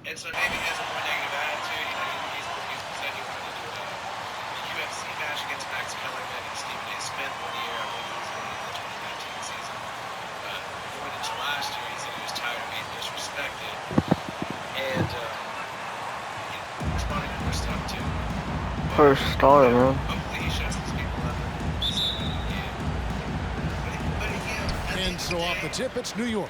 And so maybe he has a more negative attitude. He's said he wanted to do a UFC match against Max Kellerman and Stephen A. Smith one year. I believe it was in the 2019 season. Going into last year, he said he was tired of being disrespected. And responding to more stuff too. First star, man. Hopefully he shuts these people up. And so off the tip, it's New York.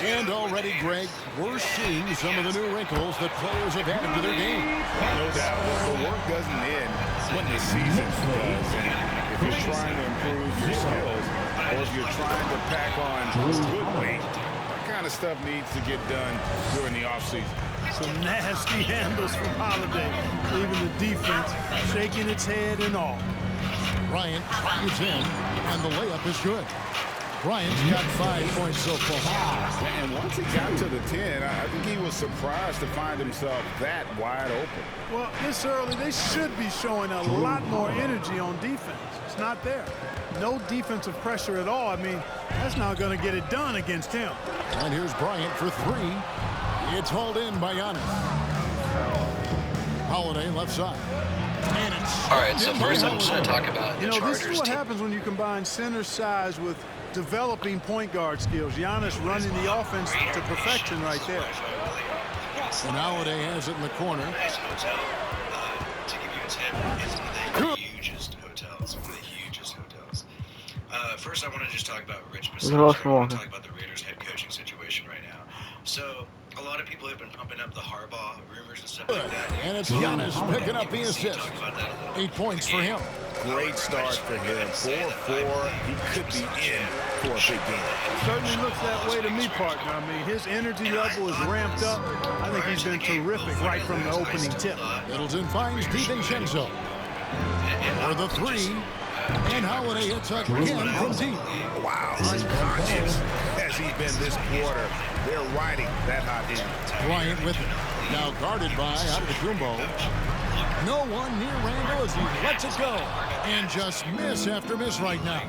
And already, Greg, we're seeing some of the new wrinkles that players have added to their game. No doubt. The work doesn't end when the season does. And if you're trying to improve your skills, or if you're trying to pack on good weight, that kind of stuff needs to get done during the offseason. Some nasty handles from Holiday, leaving the defense shaking its head and all. Bryant is in, and the layup is good. Bryant's got 5 points so far. And once he got to the 10, I think he was surprised to find himself that wide open. Well, this early, they should be showing a lot more energy on defense. It's not there. No defensive pressure at all. I mean, that's not going to get it done against him. And here's Bryant for three. It's hauled in by Giannis. Holiday left side. And it's all right, so first I'm just going to talk about the Chargers. This is what happens when you combine center size with developing point guard skills. Giannis running the offense to perfection right there. And Holiday has it in the corner. Nice hotel. To give you a tip, it's one of the hugest hotels. One of the hugest hotels. First, I want to just talk about Rich Bisaccia. I want to talk about the Raiders head coaching situation right now. So, a lot of people have been pumping up the Harbaugh rumors and stuff like that. And it's Giannis picking up the assist. 8 points for him. Great start for him. 4-4. He could be in for a big game. Certainly looks that way to me, partner. I mean, his energy level is ramped up. I think he's been terrific right from the opening tip. Middleton finds DiVincenzo for the three. And Holiday hits again from deep. Wow, unconscious has he been this quarter. They're riding that hot end. Bryant with it. Now guarded by Antetokounmpo. No one near Randle as he lets it go. And just miss after miss right now.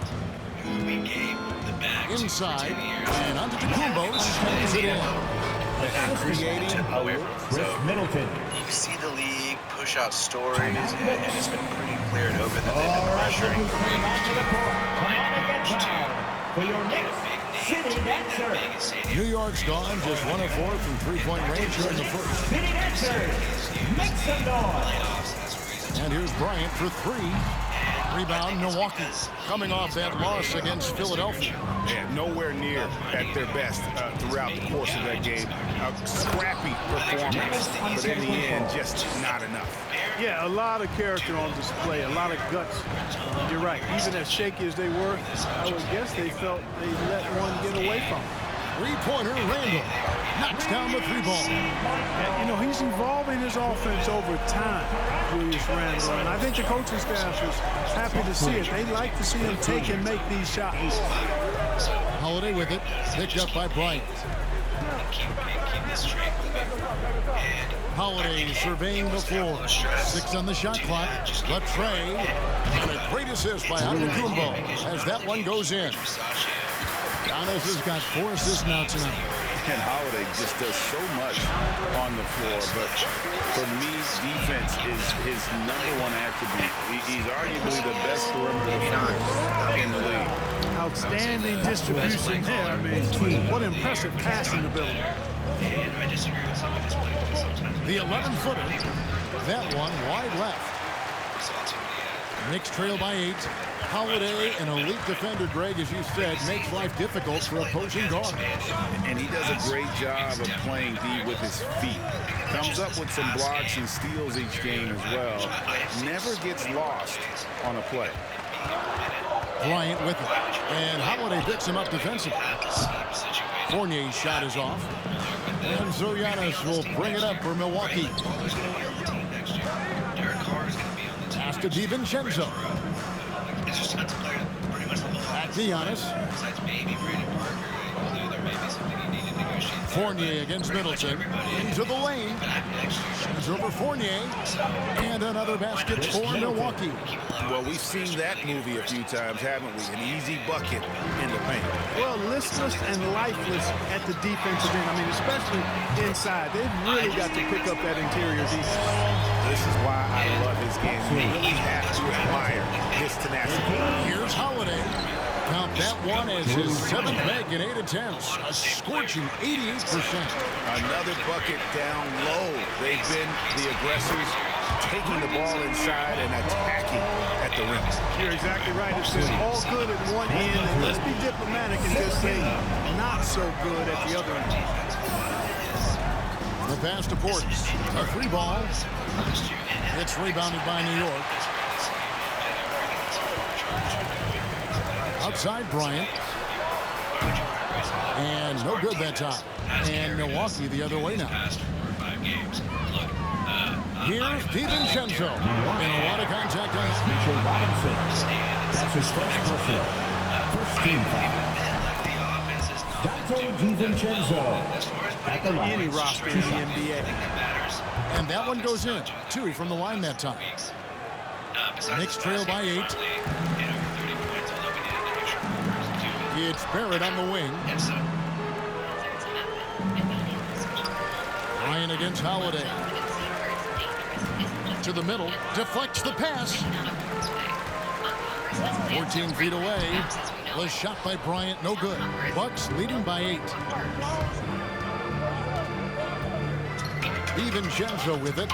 Inside. And Antetokounmpo spins it in. Creating Chris Middleton. You see the league push out stories, and it's been pretty clear and open that they've been pressuring the For your next City Nexer. New York's gone just 1 of 4 from three-point range here in the first. City Nexers, make some noise. And here's Bryant for three. Rebound, Milwaukee, coming off that loss against Philadelphia. Yeah, nowhere near at their best throughout the course of that game. A scrappy performance, but in the end, just not enough. Yeah, a lot of character on display, a lot of guts. You're right. Even as shaky as they were, I would guess they felt they let one get away from them. Three-pointer, Randle knocks down the three ball. And, you know, he's evolving his offense over time, Julius Randle. And I think the coaching staff is happy to see it. They like to see him take and make these shots. Holiday with it, picked up by Bryant. Holiday surveying the floor. 6 on the shot clock. Latrey, and a great assist by Antetokounmpo as that one goes in. Giannis has got 4 assists now tonight. And Holiday just does so much on the floor, but for me, defense is his #1 attribute. He's arguably the best perimeter defender in the league. Outstanding distribution there. I mean, what impressive passing ability. The 11-footer, that one wide left. Knicks trail by 8. Holiday, an elite defender, Greg, as you said, makes life difficult for opposing guards. And he does a great job of playing D with his feet. Comes up with some blocks and steals each game as well. Never gets lost on a play. Bryant with it. And Holiday picks him up defensively. Fournier's shot is off. And Giannis will bring it up for Milwaukee. Pass to DiVincenzo. Back to Giannis. Fournier against Middleton. Into the lane. It's over Fournier. And another basket for Milwaukee. Well, we've seen that movie a few times, haven't we? An easy bucket in the Man. Well, listless and lifeless at the defensive end. I mean, especially inside. They've really got to pick up that interior defense. This is why I love his game. You really have to admire his tenacity. Here's Holiday. Count that one as his 7th make in 8 attempts. A scorching 88%. Another bucket down low. They've been the aggressors, taking the ball inside and attacking at the rim. You're exactly right. It's been all good at one end, and let's be diplomatic and just say not so good at the other end. The pass to Portis. A 3 ball. It's rebounded by New York. Outside Bryant. And no good that time. And Milwaukee the other way now. Here's DiVincenzo. And a lot of contact on Mitchell Robinson. That's his first personal. First team foul. DiVincenzo. At the line. Any roster in the NBA. And that one goes in. 2 from the line that time. Knicks trail by 8. It's Barrett on the wing. Ryan against Holiday. To the middle. Deflects the pass. 14 feet away. Was shot by Bryant. No good. Bucks leading by 8. DiVincenzo with it.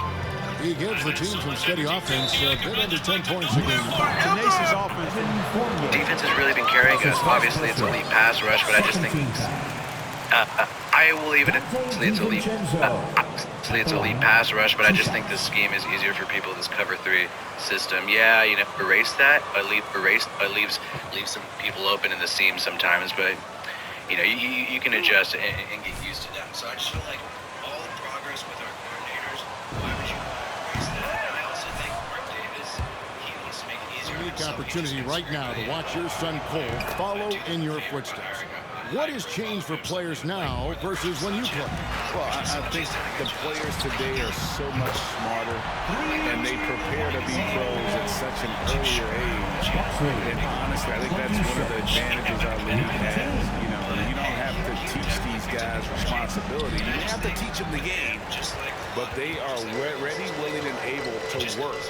He gives the team some steady offense, a bit under 10 points a game. Tenacious offense. Defense has really been carrying us. Obviously, it's elite pass rush, but I just think I will even say it's elite. It's elite pass rush, but I just think this scheme is easier for people. This cover 3 system, yeah, you know, erase that. Leaves some people open in the seam sometimes, but you know, you can adjust and get used to that. So I just feel like all the progress with our coordinators. Why would you erase that? And I also think Mark Davis, he wants to make it easier. Unique opportunity right now to watch your son Cole follow in your footsteps. What has changed for players now versus when you played? Well, I think the players today are so much smarter, and they prepare to be pros at such an earlier age. And honestly, I think that's one of the advantages our league has. You know, you don't have to teach these guys responsibility. You have to teach them the game, but they are ready, willing, and able to work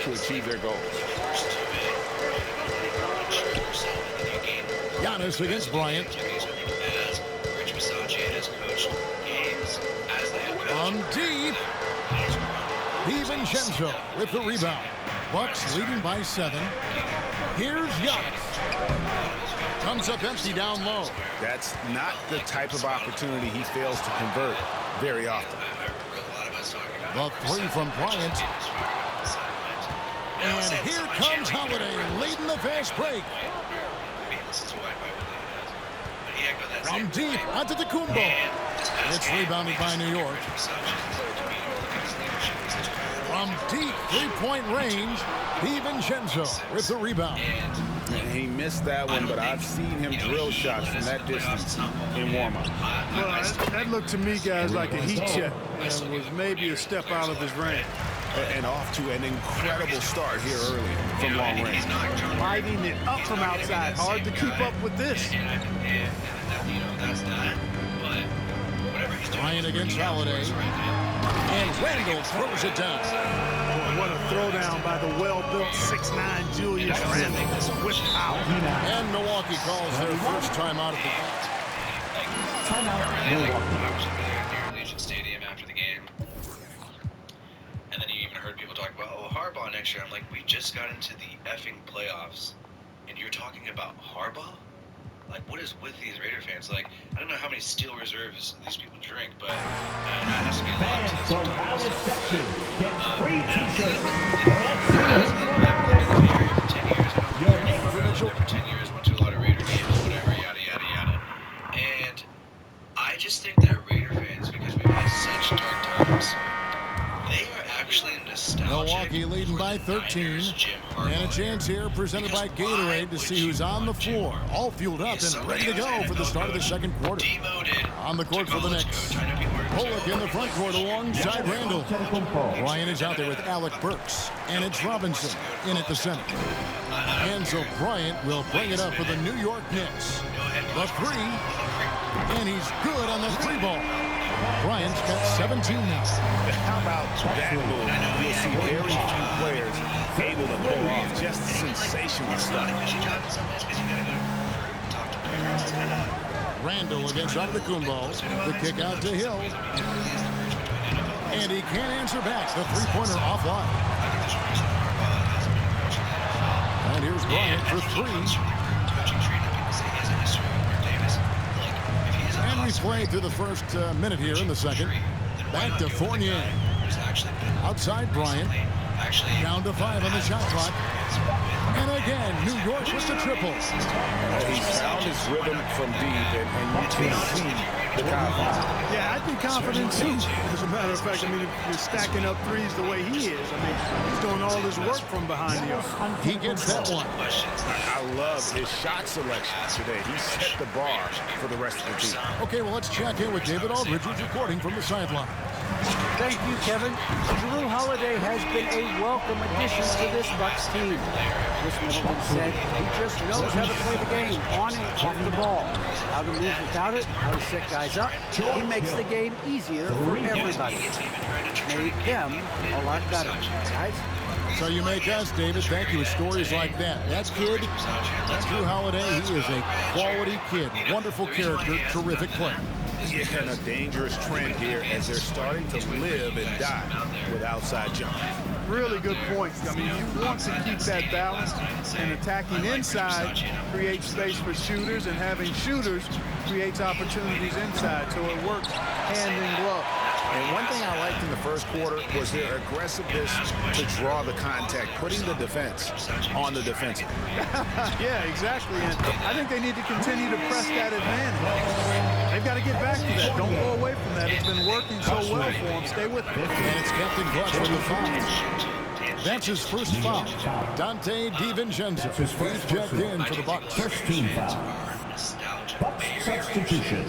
to achieve their goals. Giannis against Bryant. From deep. DiVincenzo with the rebound. Bucks leading by 7. Here's Giannis. Comes up empty down low. That's not the type of opportunity he fails to convert very often. The 3 from Bryant. And here comes Holiday leading the fast break. From deep, onto the Kumbo. It's rebounded by New York. From deep, 3-point range, DiVincenzo with the rebound. And he missed that one, but I've seen him drill shots from that distance in warm-up. Well, that looked to me, guys, like a heat check and was maybe a step out of his range. And off to an incredible start here early from long range. Lighting it up from outside. Hard to keep up with this. Ryan against Holiday. And Randall throws it down. Boy, what a throwdown by the well-built 6'9" Julius Randle with power. And Milwaukee calls their first timeout of the game. Timeout, Milwaukee. I was near Legion Stadium after the game. And then you even heard people talk about, oh, Harbaugh next year. I'm like, we just got into the effing playoffs, and you're talking about Harbaugh? Like, what is with these Raider fans? Like, I don't know how many Steel Reserves these people drink, but it has to be a lot. Fans from out of section get free t-shirts. For 10 years, went to a lot of Raider games, whatever, yada, yada, yada. And I just think that Raider fans, because we've had such dark times, they are actually nostalgic. Milwaukee leading by 13. And a chance here presented by Gatorade to see who's on the floor. All fueled up and ready to go for the start of the second quarter. On the court for the Knicks. Bullock in the front court alongside Randall. Bryant is out there with Alec Burks. And it's Robinson in at the center. And so Bryant will bring it up for the New York Knicks. The three. And he's good on the three ball. Bryant's got 17 now. How about that move? You'll see very few players able to pull off just sensational stuff. Randall against Antetokounmpo. The kick out to Hill. And he can't answer back. The three-pointer offline. And here's Bryant for three. And we play through the first minute here in the second. Back to Fournier. Outside Bryant. Down to 5 on the shot clock. And again, New York with the triple. He found his rhythm from deep, and you can see the confidence. Yeah, I'd be confident too. As a matter of fact, I mean, if you're stacking up threes the way he is, I mean, he's doing all his work from behind the arc. He gets that one. I love his shot selection today. He set the bar for the rest of the team. Okay, well, let's check in with David Aldridge, who's reporting from the sideline. Thank you, Kevin. Jrue Holiday has been a welcome addition to this Bucks team. Chris Middleton said he just knows how to play the game, on and off the ball. How to move without it, how to set guys up. He makes the game easier for everybody. Made them a lot better, guys. So you make us, David. Thank you with stories like that. That kid, that's Jrue Holiday. He is a quality kid. Wonderful character, terrific player. Yeah, and a dangerous trend here as they're starting to live and die with outside jumpers. Really good points. I mean, you want to keep that balance, and attacking inside creates space for shooters, and having shooters creates opportunities inside, so it works hand in glove. And one thing I liked in the first quarter was their aggressiveness to draw the contact, putting the defense on the defensive. Yeah, exactly. And I think they need to continue to press that advantage. They've got to get back to that. Don't go away from that. It's been working so well for them. Stay with it. And it's Captain Clutch with the foul. That's his first foul. Dante DiVincenzo. He's checked in for the Bucks. First team foul. Bucks substitution.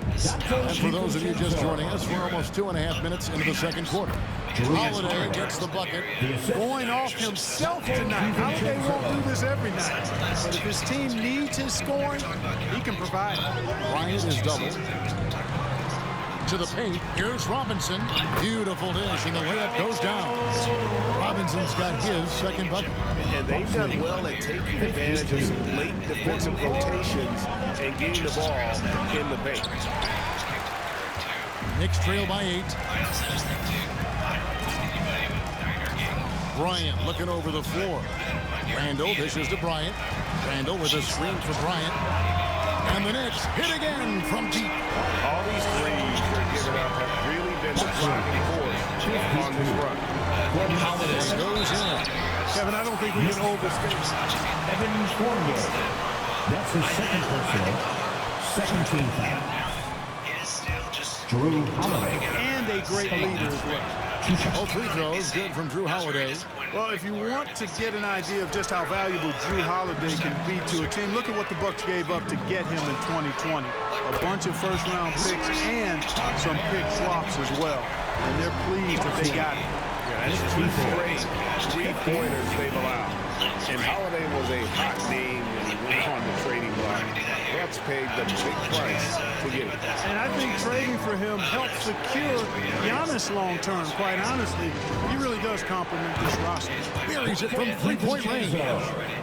And for those of you just joining us, we're almost 2.5 minutes into the second quarter. Holiday gets the bucket. Going off himself tonight. Holiday won't do this every night. But if his team needs his scoring, he can provide it. Bryant is doubled. To the paint. Here's Robinson. Beautiful dish, and the layup goes down. Robinson's got his second bucket. And they've done well at taking advantage of some late defensive rotations and getting the ball in the paint. Knicks trail by 8. Bryant looking over the floor. Randall dishes to Bryant. Randall with a screen for Bryant. And the Knicks hit again from deep. All these threes they're giving up have really been the driving force on this run. Holiday goes in. Kevin, I don't think we can overstate. Evan Fournier. That's his second personal. Second team foul. Jrue Holiday. And a great leader as well. All free throws good from Jrue Holiday. Well, if you want to get an idea of just how valuable Jrue Holiday can be to a team, look at what the Bucks gave up to get him in 2020. A bunch of first-round picks and some pick swaps as well. And they're pleased that they got him. Yeah, that's 2 straight three-pointers they've allowed. And Holiday was a hot name when he went on the trading block. Bucks paid the big price to get him. And I think trading for him helps secure Giannis long-term, quite honestly. He really does complement this roster. Buries it from three-point range.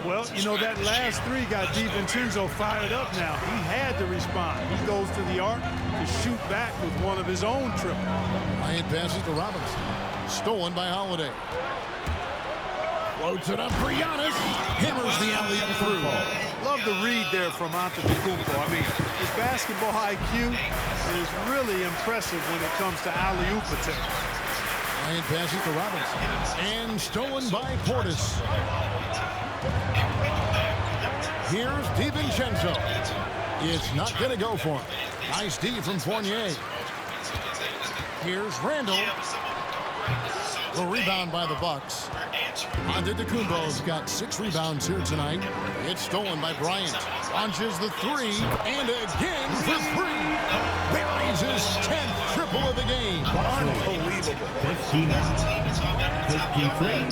Well, you know, that last three got DiVincenzo fired up now. He had to respond. He goes to the arc to shoot back with one of his own triples. Bryant passes to Robinson. Stolen by Holiday. Floats it up for Giannis. Hammers the alley-oop through. Love the read there from Antetokounmpo. I mean, his basketball IQ is really impressive when it comes to alley-oop attempts. Bryant passes to Robinson. And stolen by Portis. Here's DiVincenzo. It's not going to go for him. Nice D from Fournier. Here's Randall. The rebound by the Bucks. Antetokounmpo's got 6 rebounds here tonight. It's stolen by Bryant. Launches the 3, and again for 3. Buries finds his 10th triple of the game. Unbelievable. 53.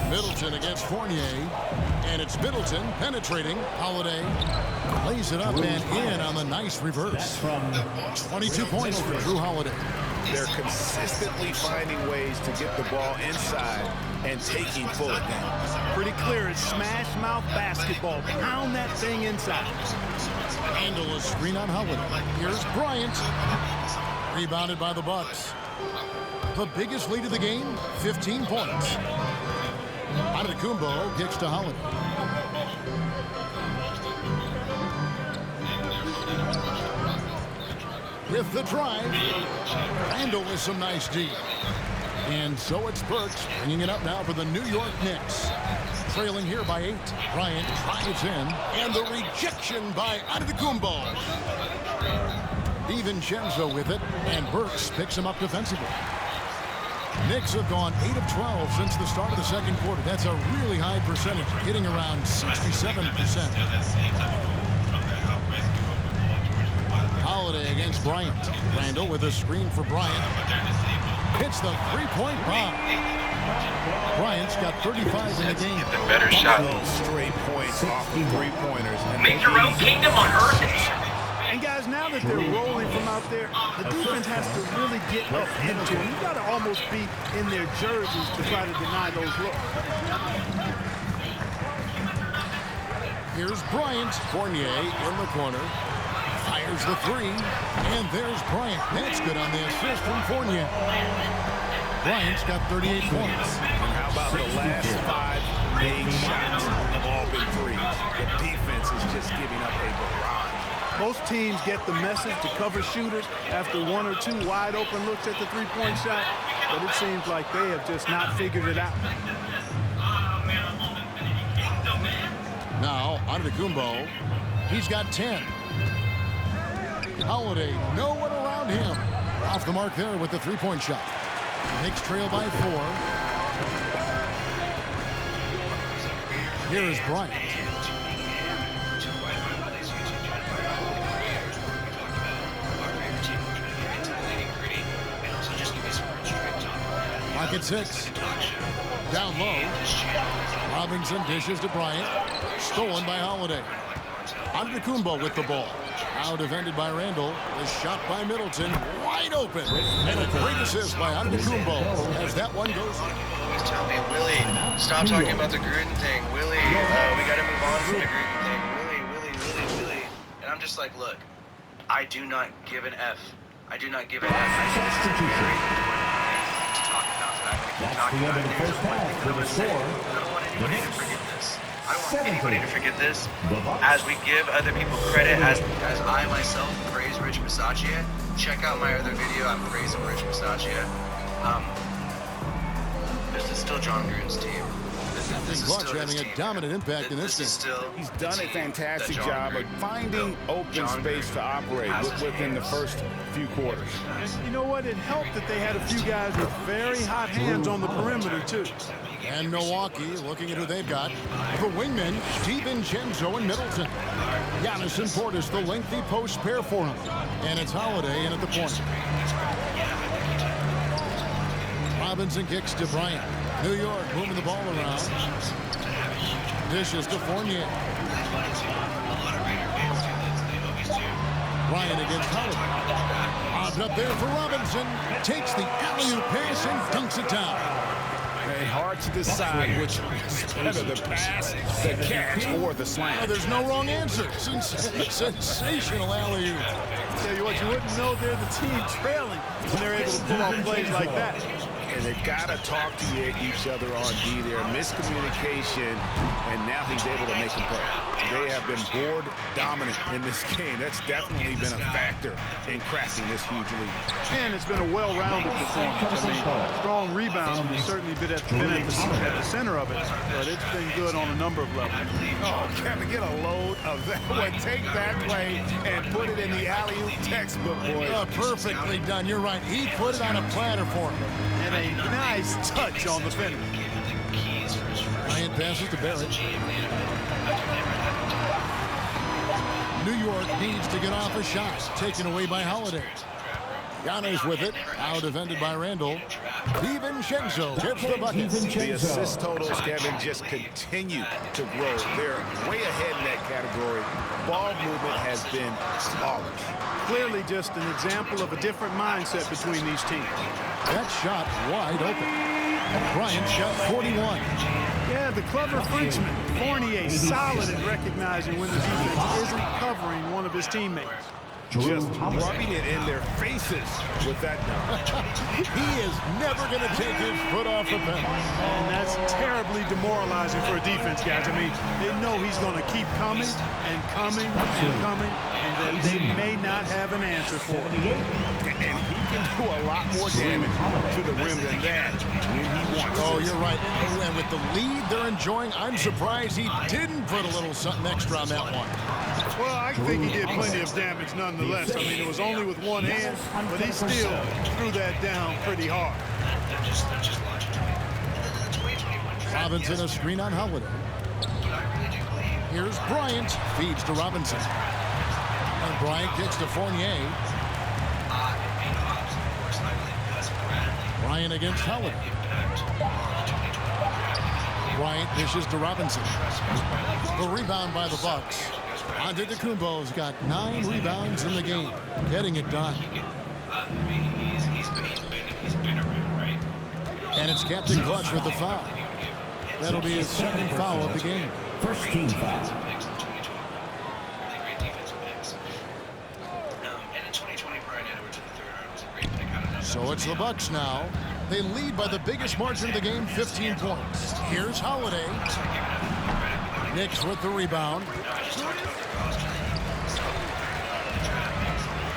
Middleton against Fournier. And it's Middleton penetrating. Holiday lays it up and in on the nice reverse. 22 points for Drew Holiday. They're consistently finding ways to get the ball inside and taking full advantage. Pretty clear, it's smash mouth basketball. Pound that thing inside. Handle a screen on Holiday. Here's Bryant. Rebounded by the Bucks. The biggest lead of the game, 15 points. Antetokounmpo kicks to Holiday. With the drive, Randall with some nice D. And so it's Burks bringing it up now for the New York Knicks. Trailing here by 8. Bryant drives in, and the rejection by Antetokounmpo. DiVincenzo with it, and Burks picks him up defensively. Knicks have gone 8 of 12 since the start of the second quarter. That's a really high percentage, hitting around 67%. Holiday against Bryant. Randall with a screen for Bryant. Hits the three-point bomb. Bryant's got 35 in the game. The better shot. Straight points off the three-pointers. Make your own kingdom on earth. And guys, now that they're rolling from out there, the defense has to really get up into them. You've got to almost be in their jerseys to try to deny those looks. Here's Bryant. Fournier in the corner. Fires the three. And there's Bryant. That's good on the assist from Fournier. Bryant's got 38 points. And how about the last 5 made shots have all been threes? The defense is just giving up a barrage. Most teams get the message to cover shooters after 1 or 2 wide open looks at the three-point shot, but it seems like they have just not figured it out. Now, Antetokounmpo, he's got 10. Holiday, no one around him. Off the mark there with the three-point shot. Knicks trail by 4. Here is Bryant. At 6. Down low. Robinson dishes to Bryant. Stolen by Holiday. Antetokounmpo with the ball. Now defended by Randall. The shot by Middleton. Wide open. And a great assist by Antetokounmpo as that one goes. He's telling me, Willie, stop talking about the Gruden thing. Willie, we got to move on from the Gruden thing. Willie. And I'm just like, look, I do not give an F. I do not give an F. I think this is very to talk about. And I'm going to keep talking about it. There's one thing that I would say. I don't want anybody to forget this. I don't want anybody to forget this. As we give other people credit, as I myself praise Rich Bisaccia, check out my other video. I'm praising Rich Bisaccia. This is still John Gruden's team. This is Clutch still having a dominant impact in this game. He's done a fantastic job of finding open space to operate within the first few quarters. And you know what? It helped that they had a few guys with very hot hands on the perimeter, too. And Milwaukee looking at who they've got. The wingmen, DiVincenzo and Middleton. Giannis and Portis, the lengthy post pair for him. And it's Holiday in at the point. Robinson kicks to Bryant. New York moving the ball around. Dishes to Fournier. Bryant against Holiday. Lobbed up there for Robinson. Takes the alley-oop pass and dunks it down. Hey, hard to decide which is better, the pass, the catch, or the slam. Oh, there's no wrong answer. Sensational alley-oop. Tell you what, you wouldn't know they're the team trailing when they're able to pull off plays like that. And they've got to talk to each other on D there. Miscommunication, and now he's able to make a play. They have been board dominant in this game. That's definitely been a factor in cracking this huge lead. And it's been a well-rounded performance. I mean, strong rebounding has certainly been at the center of it, but it's been good on a number of levels. Oh, Kevin, get a load of that one. Take that play and put it in the alley-oop textbook, boys. Perfectly done. You're right. He put it on a platter for him. And a nice touch on the finish. Bryant passes to Barrett. New York needs to get off a shot taken away by Holiday. Giannis with it, now defended by Randall. DiVincenzo gets the bucket. The assist totals, Kevin, just continue to grow. They're way ahead in that category. Ball movement has been flawless. Clearly just an example of a different mindset between these teams. That shot wide open. Bryant shot 41. Yeah, the clever Frenchman, Fournier, solid in recognizing when the defense isn't covering one of his teammates. Just rubbing it in their faces with that dunk. He is never going to take his foot off the pedal. And that's terribly demoralizing for a defense, guys. I mean, they know he's going to keep coming and coming and coming, and that they may not have an answer for it. And he can do a lot more damage to the rim than that when he wants to. Oh, you're right. And with the lead they're enjoying, I'm surprised he didn't put a little something extra on that one. Well, I think he did plenty of damage nonetheless. I mean, it was only with one hand, but he still threw that down pretty hard. Robinson a screen on Holiday. Here's Bryant. Feeds to Robinson. And Bryant kicks to Fournier. Bryant against Holiday. Bryant dishes to Robinson. The rebound by the Bucks. Antetokounmpo's got 9 rebounds in the game. Getting it done. And it's Captain Clutch with the foul. That'll be his second foul of the game. First team foul. So it's the Bucks now. They lead by the biggest margin of the game, 15 points. Here's Holiday. Knicks with the rebound.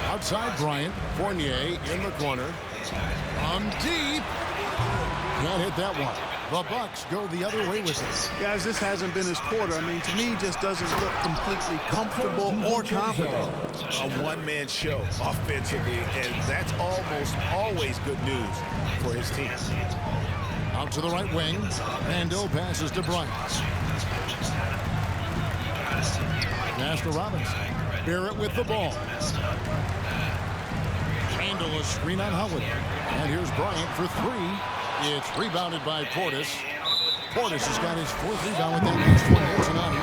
Outside Bryant. Fournier in the corner. From deep. Can't hit that one. The Bucks go the other way with it. Guys, this hasn't been his quarter. I mean, to me, just doesn't look completely comfortable or confident. A one-man show offensively, and that's almost always good news for his team. Out to the right wing. Randall passes to Bryant. Pass to Robinson. Barrett with the ball. Randall a screen on Holiday. And here's Bryant for 3. It's rebounded by Portis. Portis has got his 4th rebound with that next one here tonight.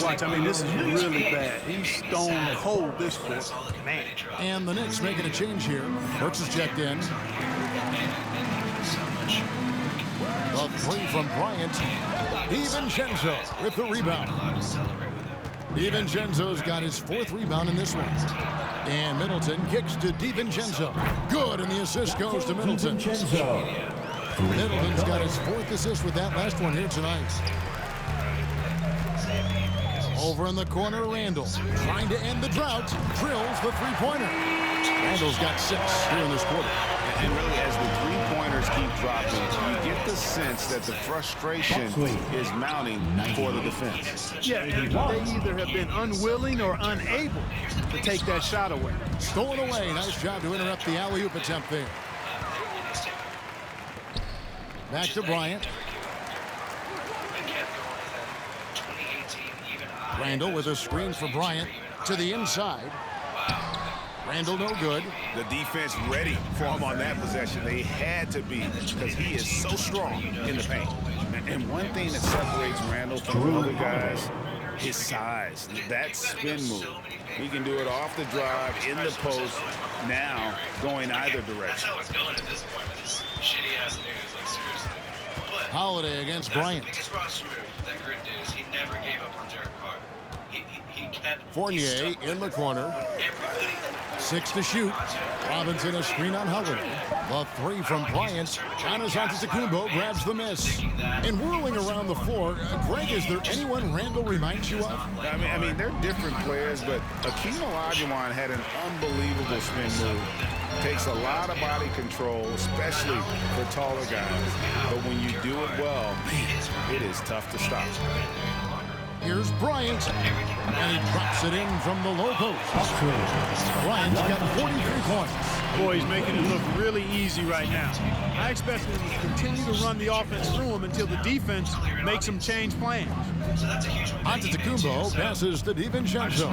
Watch, I mean, this is really bad. He's stone cold this quarter. Man. And the Knicks making a change here. Brooks is checked in. The 3 from Bryant. DiVincenzo with the rebound. DiVincenzo's got his 4th rebound in this one. And Middleton kicks to DiVincenzo. Good, and the assist goes to Middleton. Middleton's got his 4th assist with that last one here tonight. Over in the corner, Randall. Trying to end the drought. Drills the 3-pointer. Randall's got 6 here in this quarter. And really, as the 3-pointers keep dropping, you get the sense that the frustration is mounting for the defense. Yeah, they either have been unwilling or unable to take that shot away. Stolen away. Nice job to interrupt the alley-oop attempt there. Back to Bryant. Randall with a screen for Bryant to the inside. Randall no good. The defense ready for him on that possession. They had to be, because he is so strong in the paint. And one thing that separates Randall from the other guys, his size. That spin move. He can do it off the drive, in the post, now going either direction. That's how it's going at this point with this shitty-ass news, like seriously. But Holiday against Bryant. The biggest roster move that Grit did is he never gave up on Derek Carr. He kept Fournier in the corner. 6 to shoot. Robinson a screen on Holiday. The 3 from Bryant. Giannis Antetokounmpo grabs the miss. And whirling around the floor, Greg, is there anyone Randall reminds you of? I mean, they're different players, but Akeem Olajuwon had an unbelievable spin move. Takes a lot of body control, especially for taller guys. But when you do it well, man, it is tough to stop. Here's Bryant, and he drops it in from the low post. Bryant's got 43 points. Boy, he's making it look really easy right now. I expect them to continue to run the offense through him until the defense makes them change plans. So that's a huge one. Antetokounmpo passes to DiVincenzo.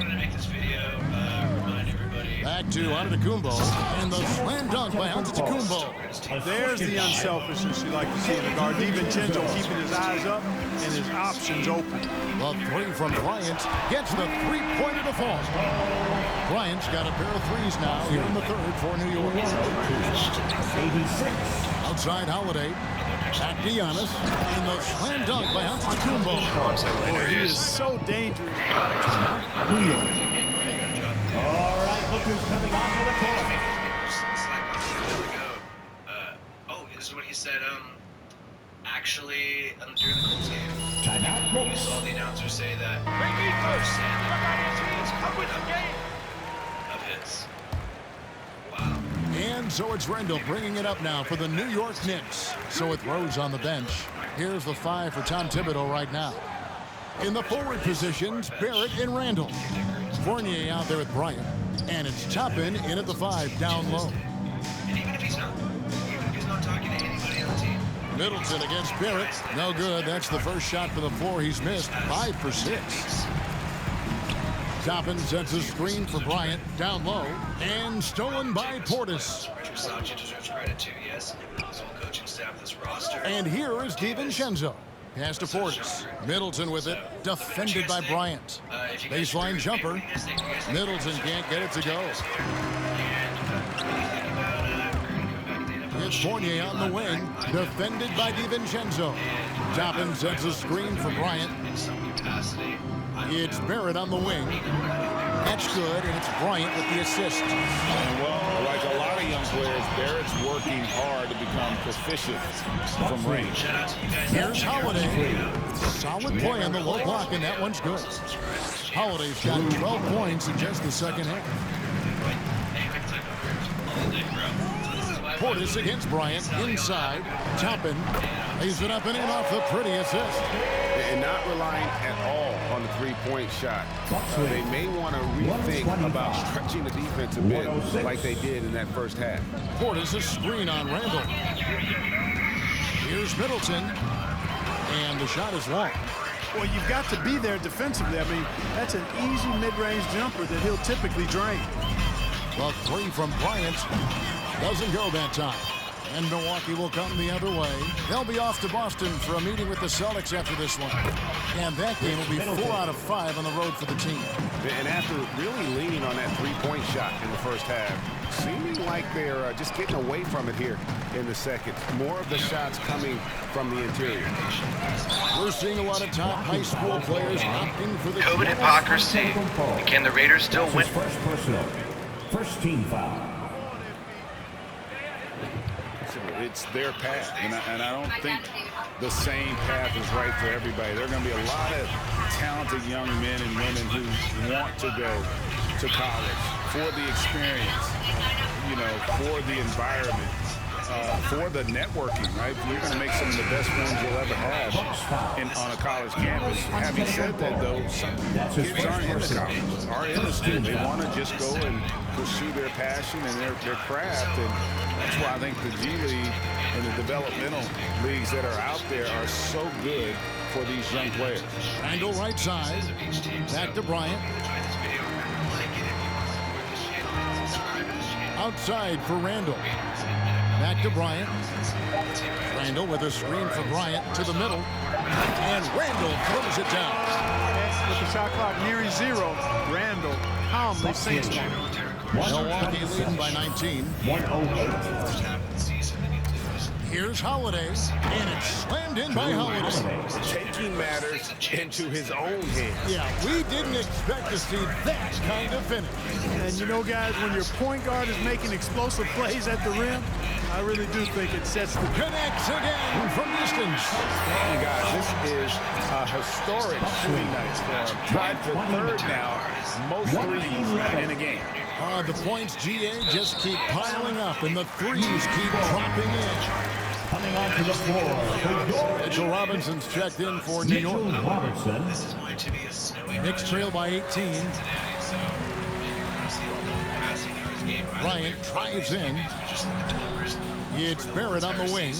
Back to Antetokounmpo, and the slam dunk by Antetokounmpo. There's the unselfishness you like to see in the guard. DiVincenzo keeping his eyes up and his options open. The three from Bryant gets the three-pointer to fall. Bryant's got a pair of threes now here in the third for New York. 86. Outside Holiday. Back to Giannis, and the slam dunk by Antetokounmpo. Boy, he is so dangerous. New York. All right, lookers coming onto the court. Oh, this is what he said. Actually, during the Colts game, Timeout. we saw the announcer say that. Of his. Wow. And so it's Randall bringing it up now for the New York Knicks. So with Rose on the bench, here's the five for Tom Thibodeau right now. In the forward positions, Barrett and Randall. Fournier out there with Bryant. And it's Toppin in at the five, down low. And even if he's not talking to anybody on the team. Middleton against Barrett. No good. That's the first shot from the floor he's missed. 5 for 6. Toppin sets a screen for Bryant, down low, and stolen by Portis. Versace deserves credit too, yes. His whole coaching staff, this roster. And here is DiVincenzo. Pass to Portis. Middleton with it, defended by Bryant. Baseline jumper. Middleton can't get it to go. It's Fournier on the wing, defended by DiVincenzo. Toppin sets a screen for Bryant. It's Barrett on the wing. That's good, and it's Bryant with the assist. Well, like a lot of young players, Barrett's working hard to become proficient from range. Here's Holiday. Solid play on the low block, and that one's good. Holiday's got 12 points in just the second half. Portis against Bryant, inside. Toppin lays it up and in off the pretty assist. And not relying at all on the three-point shot. They may want to rethink about stretching the defense a bit like they did in that first half. Portis a screen on Randall. Here's Middleton. And the shot is long. Well, you've got to be there defensively. I mean, that's an easy mid-range jumper that he'll typically drain. The three from Bryant doesn't go that time. And Milwaukee will come the other way. They'll be off to Boston for a meeting with the Celtics after this one. And that game will be 4 out of 5 on the road for the team. And after really leaning on that three-point shot in the first half, seeming like they're just getting away from it here in the second. More of the shots coming from the interior. We're seeing a lot of top high school players opting for the COVID hypocrisy. Can the Raiders still win? First personal. First team foul. It's their path, and I don't think the same path is right for everybody. There are going to be a lot of talented young men and women who want to go to college for the experience, you know, for the environment, for the networking, right? You're going to make some of the best friends you'll ever have on a college campus. Having said that, though, some kids aren't in the college, aren't in the school. They want to just go and pursue their passion and their craft, and that's why I think the G League and the developmental leagues that are out there are so good for these young players. Randall right side. Back to Bryant. Outside for Randall. Back to Bryant. Randall with a screen for Bryant to the middle. And Randall throws it down. With the shot clock nearing 0, Randall calmly sinks one. Milwaukee leading by 19. 108. Here's Holiday, and it's slammed in by Holiday. Taking matters into his own hands. Yeah, we didn't expect to see that kind of finish. And you know, guys, when your point guard is making explosive plays at the rim, I really do think it sets the... Connects again from distance. And guys, this is a historic shooting night for him. Tied for third now, most threes in a game. The points, GA, just keep piling up, and the threes keep dropping in. Coming onto the floor. Mitchell Robinson's checked in for New York. Mitchell Robinson. Knicks trail by 18. Bryant drives in. It's Barrett on the wing.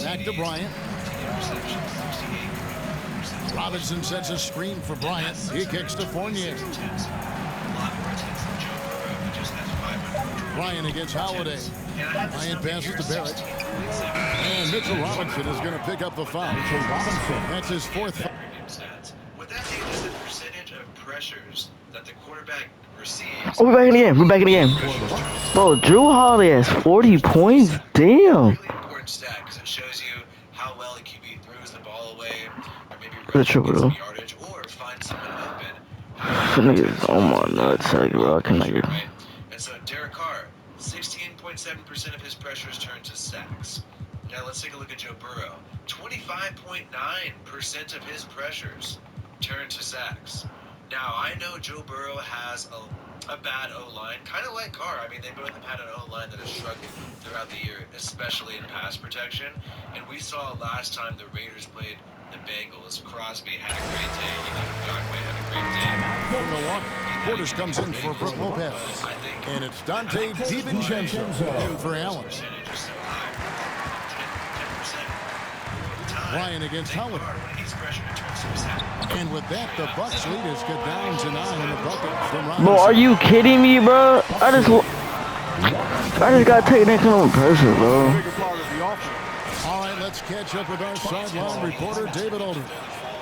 Back to Bryant. Robinson sets a screen for Bryant. He kicks to Fournier. Bryant against Holiday. Bryant passes to Barrett. And Mitchell Robinson is going to pick up the foul. That's his fourth foul. What that means is the percentage of pressures that the quarterback receives. Oh, we're back in the game. We're back in the game. Bro, Drew Holiday has 40 points. Damn. Really important stat because it shows you how well a QB throws the ball away, or maybe runs some yardage, or finds someone open. Niggas on my nutsack, bro. I cannot get. Right? And so Derek Carr, 16.7% of his pressures turn to sacks. Now let's take a look at Joe Burrow. 25.9% of his pressures turn to sacks. Now, I know Joe Burrow has a bad O-line, kind of like Carr. I mean, they both have had an O-line that has struggled throughout the year, especially in pass protection. And we saw last time the Raiders played the Bengals. Crosby had a great day. Godwin had a great day. From Milwaukee, Portis comes in for Brook Lopez. And it's Dante DiVincenzo in for Allen. Ryan against Holiday. And with that, the Bucs lead has got down to 9 in the bucket from Robinson. Bro, are you kidding me, bro? I just got taken that kind of pressure, bro. All right, let's catch up with our sideline reporter, David Aldridge.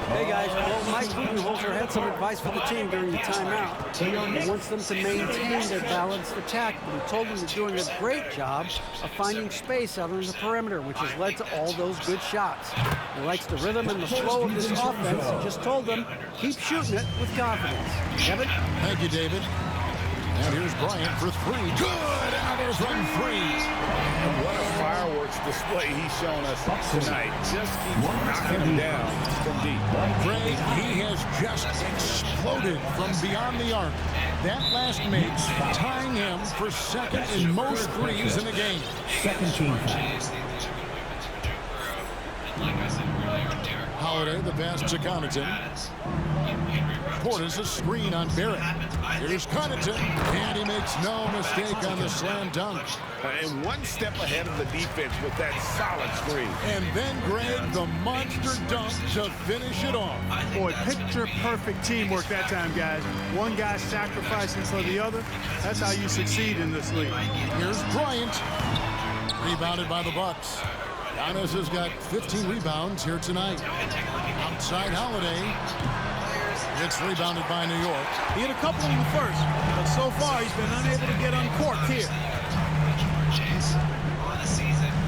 Hey guys, well, Mike Budenholzer had some advice for the team during the timeout. He wants them to maintain their balanced attack, but he told them they're doing a great job of finding space out on the perimeter, which has led to all those good shots. He likes the rhythm and the flow of this offense. He just told them, keep shooting it with confidence. Kevin? Thank you, David. And here's Bryant for three. Good! Out from three. And what a fireworks display he's shown us tonight. Just keeps knocking him down from deep. Greg, he has just exploded from beyond the arc. That last makes tying him for second in most threes in the game. Second team foul. Holiday, the pass to Connaughton. Portis a screen on Barrett. Here's Connaughton, and he makes no mistake on the slam dunk. And one step ahead of the defense with that solid screen. And then, Greg, the monster dunk to finish it off. Boy, picture-perfect teamwork that time, guys. One guy sacrificing for the other. That's how you succeed in this league. Here's Bryant. Rebounded by the Bucs. Giannis has got 15 rebounds here tonight. Outside Holiday. It's rebounded by New York. He hit a couple in the first, but so far he's been unable to get uncorked here.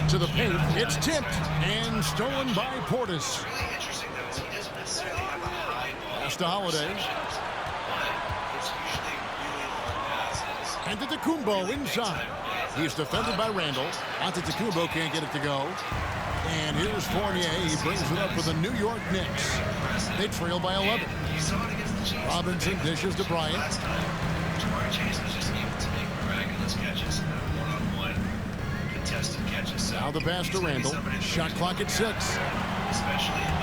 To the paint, it's tipped and stolen by Portis. Pass to Holiday. And Antetokounmpo inside. He's defended by Randall. Antetokounmpo can't get it to go. And here's Fournier. He brings it up for the New York Knicks. They trail by 11. Robinson dishes to Bryant. Now the pass to Randall. Shot clock at 6.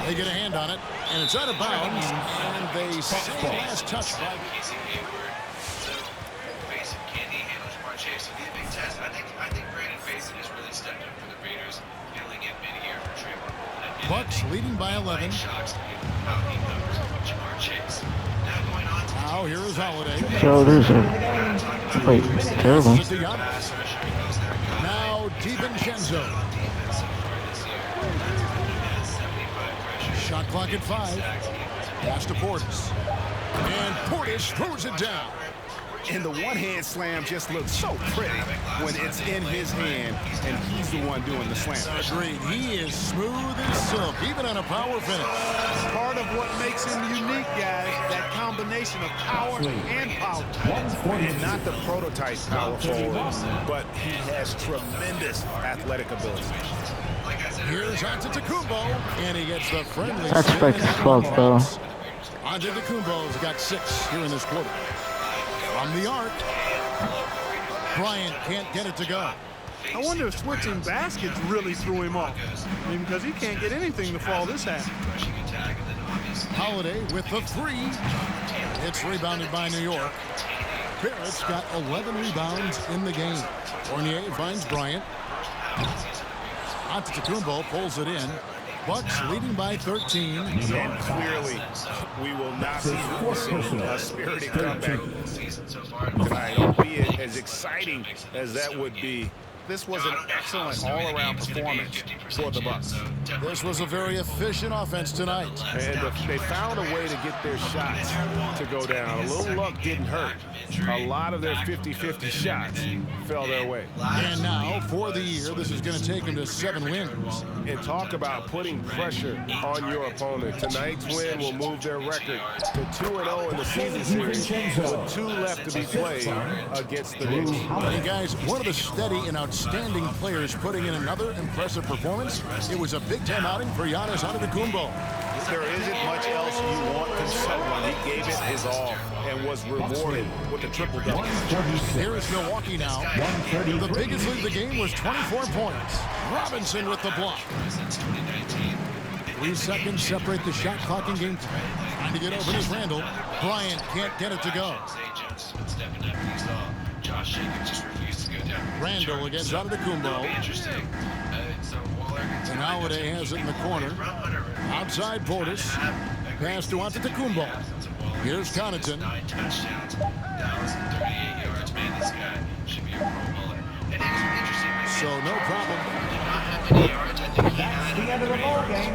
They get a hand on it, and it's out of bounds. And they say last touch by. Bucks leading by 11. Now here is Holiday. Yo, this is wait, terrible. Now DiVincenzo. Shot clock at 5. Pass to Portis. And Portis throws it down. And the one-hand slam just looks so pretty when it's in his hand and he's the one doing the slam. Agreed. He is smooth as silk, even on a power finish. Part of what makes him unique, guys, that combination of power and power. And not the prototype power forward, but he has tremendous athletic ability. Here's Antetokounmpo, and he gets the friendly. That's fake as fuck, though. Antetokounmpo's got 6 here in this quarter. From the arc, Bryant can't get it to go. I wonder if switching baskets really threw him off. I mean, because he can't get anything to fall this half. Holiday with the 3. It's rebounded by New York. Barrett's got 11 rebounds in the game. Fournier finds Bryant. Antetokounmpo pulls it in. Bucks leading by 13. And clearly, we will not be witnessing a spirited comeback tonight, albeit as exciting as that would be. This was an excellent all-around performance for the Bucks. This was a very efficient offense tonight. And they found a way to get their shots to go down. A little luck didn't hurt. A lot of their 50-50 shots fell their way. And now, for the year, this is going to take them to 7 wins. And talk about putting pressure on your opponent. Tonight's win will move their record to 2-0 in the season series with 2 left to be played against the Knicks. Hey guys, one of the steady and outstanding players putting in another impressive performance. It was a big-time outing for Giannis Antetokounmpo. There isn't much else you want from someone. He gave it his all and was rewarded with a triple-double. Here's Milwaukee now. The biggest lead of the game was 24 points. Robinson with the block. 3 seconds separate the shot clock in game time. Trying to get open is Randall. Bryant can't get it to go. Randall against Antetokounmpo. And Holiday has it in the corner. Outside Portis. Pass to Antetokounmpo. Here's Connaughton. 9 touchdowns, 1,038 yards. Man, this guy should be a Pro Bowler. And it's interesting. So no problem. He did not have many yards. I think he had the end of the ball game.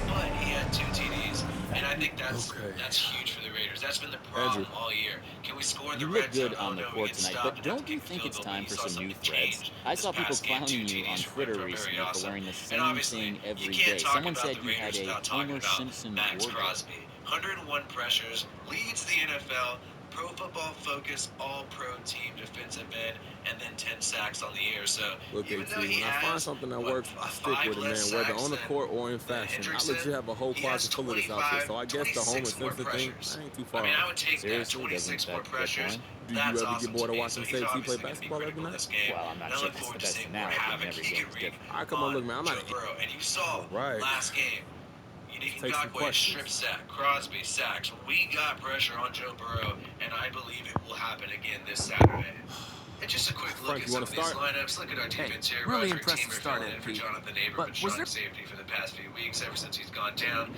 But he had 2 TDs, and I think that's huge for the Raiders. That's been the problem all year. Can we score in the red zone? You look good on the court tonight, but don't you think it's time for some new threads? I saw people clowning you on Twitter recently for wearing the same thing every day. Someone said you had a Homer Simpson wardrobe. 101 pressures, leads the NFL, Pro Football Focus, All-Pro team defensive end, and then 10 sacks on the year. So look, AT, when I find something that works, I stick with it, man, whether on the court or in fashion. I legit have a whole closet full of this outfit, so I guess the Homer Simpson thing, I ain't too far. I mean, I would take that 26 more pressures. Do you ever get bored of watching Say T play basketball every night? Well, I'm not sure that's the best analogy. Every game is different. All right, come on, look, man, I'm not. And you saw last game. Ngakwe, strip sack, Crosby sacks. We got pressure on Joe Burrow, and I believe it will happen again this Saturday. And just a quick look at some of these lineups. Look at our defense here. Really Roger impressive Teamer start, filling in for Jonathan Abram, but strong safety for the past few weeks, ever since he's gone down.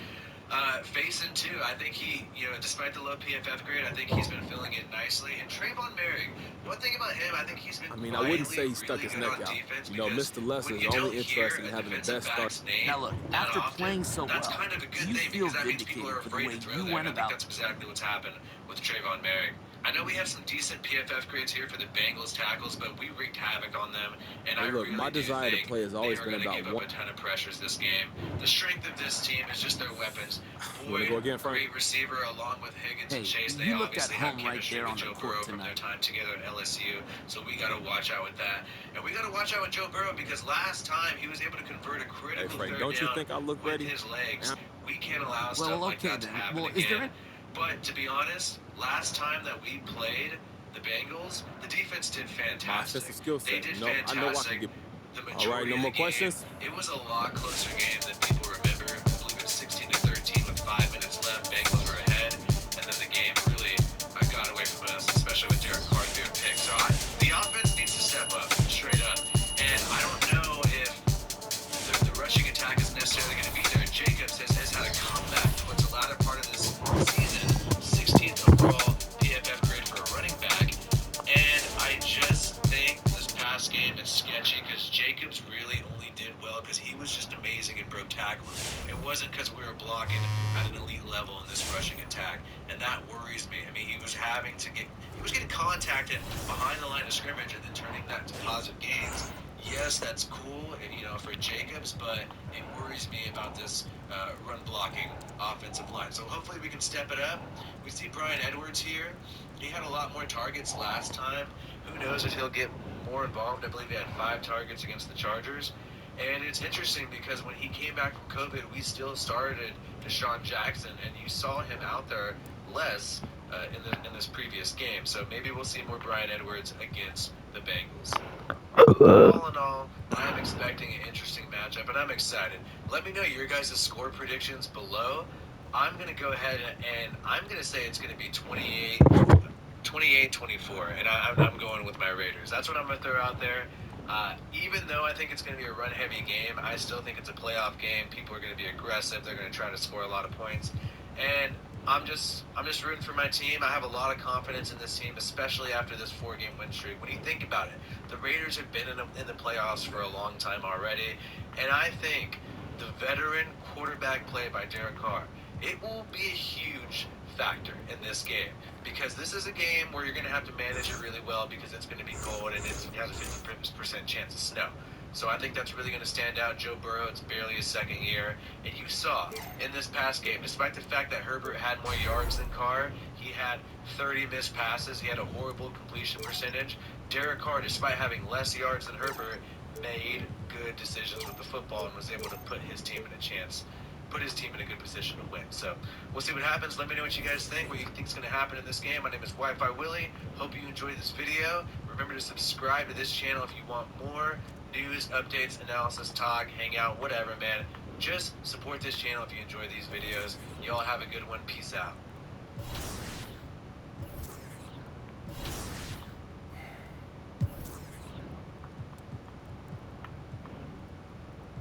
Faison too. I think he, despite the low PFF grade, I think he's been filling it nicely. And Trayvon Merrick, one thing about him, I think he's been. I mean, I wouldn't say he stuck his neck out. Mr. Lester is only interested in having the best start. Now look, after playing so well, kind of a good you thing feel because that means people are vindicated for the afraid way to throw you there. went I think about. that's exactly what's happened with Trayvon Merrick. I know we have some decent PFF grades here for the Bengals tackles, but we wreaked havoc on them. And I look, really my desire to play has always been about give up a ton of pressures this game. The strength of this team is just their weapons. Boyd, great receiver, along with Higgins and Chase. They obviously have chemistry with Joe Burrow from their time together at LSU. So we got to watch out with that. And we got to watch out with Joe Burrow because last time he was able to convert a critical third don't you think I look with ready? his legs. We can't allow stuff like that to happen again. But to be honest, last time that we played the Bengals, the defense did fantastic. They did fantastic. I know I can get. All right, no more questions. It was a lot closer game than people remember. I believe it was 16-13 with 5 minutes left. Bengals were ahead, and then the game really got away from us, especially with Derek Carr through a pick. So the offense needs to step up, straight up. And I don't know if the rushing attack is necessarily going to be there. Jacobs has had a comeback towards the latter part of this season. 16th overall PFF grade for a running back. And I just think this past game is sketchy because Jacobs really only did well because he was just amazing and broke tackles. It wasn't because we were blocking at an elite level in this rushing attack. And that worries me. I mean, he was getting contacted behind the line of scrimmage and then turning that to positive gains. Yes, that's cool, and for Jacobs, but it worries me about this run blocking offensive line. So hopefully we can step it up. We see Bryan Edwards here. He had a lot more targets last time. Who knows if he'll get more involved? I believe he had 5 targets against the Chargers. And it's interesting because when he came back from COVID, we still started Deshaun Jackson, and you saw him out there less in this previous game. So maybe we'll see more Bryan Edwards against the Bengals. All in all, I'm expecting an interesting matchup, and I'm excited. Let me know your guys' score predictions below. I'm going to go ahead and I'm going to say it's going to be 28-24, and I'm going with my Raiders. That's what I'm going to throw out there. Even though I think it's going to be a run-heavy game, I still think it's a playoff game. People are going to be aggressive. They're going to try to score a lot of points. And I'm just rooting for my team. I have a lot of confidence in this team, especially after this 4-game win streak. When you think about it, the Raiders have been in the playoffs for a long time already. And I think the veteran quarterback play by Derek Carr, it will be a huge factor in this game, because this is a game where you're going to have to manage it really well, because it's going to be cold and it has a 50% chance of snow. So I think that's really going to stand out. Joe Burrow, it's barely his second year, and you saw in this past game, despite the fact that Herbert had more yards than Carr, he had 30 missed passes, he had a horrible completion percentage. Derek Carr, despite having less yards than Herbert, made good decisions with the football and was able to put his team in a good position to win. So we'll see what happens. Let me know what you guys think, what you think is going to happen in this game. My name is Wi-Fi Willie. Hope you enjoyed this video. Remember to subscribe to this channel if you want more news, updates, analysis, talk, hangout, whatever, man. Just support this channel if you enjoy these videos. Y'all have a good one. Peace out.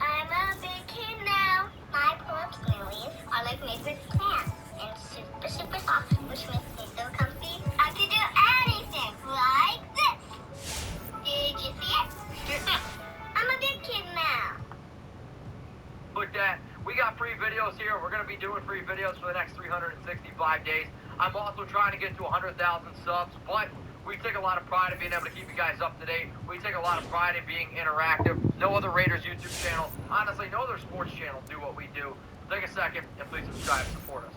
I'm a big kid now. My pull-up squirrelies are like made with plants and super, super soft, which makes me so comfy. I could do anything like this. Did you see it? I'm a big kid now. Look, Dad, we got free videos here. We're going to be doing free videos for the next 365 days. I'm also trying to get to 100,000 subs, but we take a lot of pride in being able to keep you guys up to date. We take a lot of pride in being interactive. No other Raiders YouTube channel, honestly, no other sports channel do what we do. Take a second and please subscribe and support us.